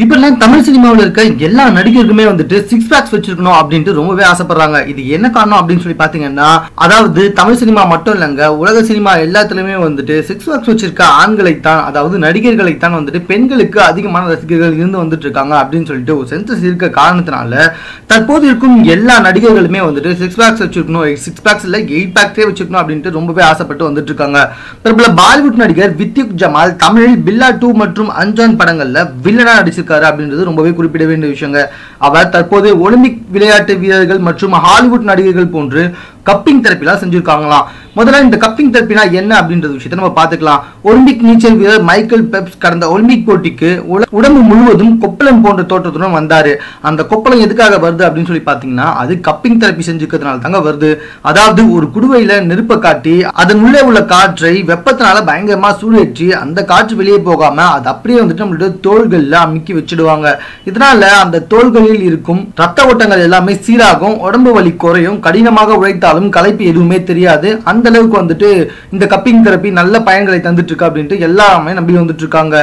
இப்பெல்லாம் தமிழ் சினிமாவில் இருக்க எல்லா நடிகருக்குமே வந்துட்டு சிக்ஸ் பேக்ஸ் வச்சிருக்கணும் அப்படின்ட்டு ரொம்பவே ஆசைப்படுறாங்க. இது என்ன காரணம் அப்படின்னு சொல்லி பாத்தீங்கன்னா, அதாவது தமிழ் சினிமா மட்டும் இல்லைங்க, உலக சினிமா எல்லாத்துலயுமே வந்துட்டு சிக்ஸ் பேக்ஸ் வச்சிருக்க ஆண்களைத்தான், அதாவது நடிகர்களைத்தான் வந்துட்டு பெண்களுக்கு அதிகமான ரசிகர்கள் இருந்து வந்துட்டு இருக்காங்க அப்படின்னு சொல்லிட்டு ஒரு சென்சஸ் இருக்க காரணத்தினால தற்போது இருக்கும் எல்லா நடிகர்களுமே வந்துட்டு சிக்ஸ் பேக்ஸ் வச்சிருக்கணும், சிக்ஸ் பேக்ஸ் இல்ல 8 பேக்ஸே வச்சிருக்கணும் அப்படின்ட்டு ரொம்பவே ஆசைப்பட்டு வந்துட்டு இருக்காங்க. பிரபல பாலிவுட் நடிகர் வித்யுத் ஜமால் தமிழில் பில்லா 2 மற்றும் அஞ்சான் படங்கள்ல வில்லனா நடிச்சிருக்காரு அப்படின்றது ரொம்பவே குறிப்பிட வேண்டிய விஷயங்க. அவர் தற்போது ஒலிம்பிக் விளையாட்டு வீரர்கள் மற்றும் ஹாலிவுட் நடிகர்கள் போன்று கப்பிங் தெரப்பிலாம் செஞ்சிருக்காங்களாம். முதல்ல இந்த கப்பிங் தெரப்பினா என்ன அப்படின்றது விஷயத்தை நம்ம பார்த்துக்கலாம். ஒலிம்பிக் நீச்சல் வீரர் மைக்கேல் பெப்ஸ் கடந்த ஒலிம்பிக் போட்டிக்கு உடம்பு முழுவதும் கொப்பளம் போன்ற தோற்றத்துடன் வந்தாரு. அந்த கொப்பளம் எதுக்காக வருது அப்படின்னு சொல்லி பாத்தீங்கன்னா, அது கப்பிங் தெரப்பி செஞ்சுக்கிறதுனால தாங்க வருது. அதாவது ஒரு குடுவையில நெருப்பை காட்டி அதன் உள்ளே உள்ள காற்றை வெப்பத்தினால பயங்கரமா சூடேற்றி அந்த காற்று வெளியே போகாம அது அப்படியே வந்துட்டு நம்மளுடைய தோள்கள்ல அமுக்கி வச்சிடுவாங்க. இதனால அந்த தோள்களில் இருக்கும் ரத்த ஓட்டங்கள் எல்லாமே சீராகும், உடம்பு வலி குறையும், கடினமாக உழைத்தாலும் களைப்பு எதுவுமே தெரியாது. அந்த அளவுக்கு வந்துட்டு இந்த கப்பிங் தெரப்பி நல்ல பயன்களை தந்துட்டு இருக்கு அப்படின்ட்டு எல்லாமே நம்பி வந்துட்டு இருக்காங்க.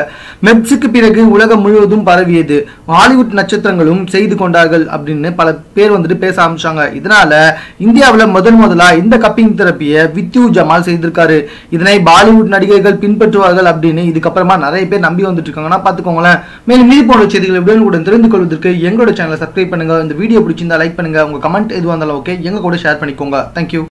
மெப்ஸுக்கு பிறகு உலகம் முழுவதும் பரவியது, ஹாலிவுட் நட்சத்திரங்களும் செய்து கொண்டார்கள் அப்படின்னு பல பேர் வந்துட்டு பேச ஆரம்பிச்சாங்க. இதனால இந்தியாவில் முதலா இந்த கப்பிங் தெரப்பியை வித்யுத் ஜமால் செய்திருக்காரு. இதனை பாலிவுட் நடிகர்கள் பின்பற்றுவார்கள் அப்படின்னு இதுக்கப்புறமா நிறைய பேர் நம்பி வந்துட்டு இருக்காங்கன்னா பாத்துக்கோங்களேன். மேலும் இது போன்ற செய்திகளை உடனுக்குடன் தெரிந்து கொள்வதற்கு எங்களோட சேனலை சப்ஸ்கிரைப் பண்ணுங்க. இந்த வீடியோ பிடிச்சிருந்தா லைக் பண்ணுங்க, உங்க கமெண்ட் எதுவாக இருந்தாலும் ஓகே, எங்க கூட ஷேர் பண்ணிக்கோங்க. தேங்க்யூ.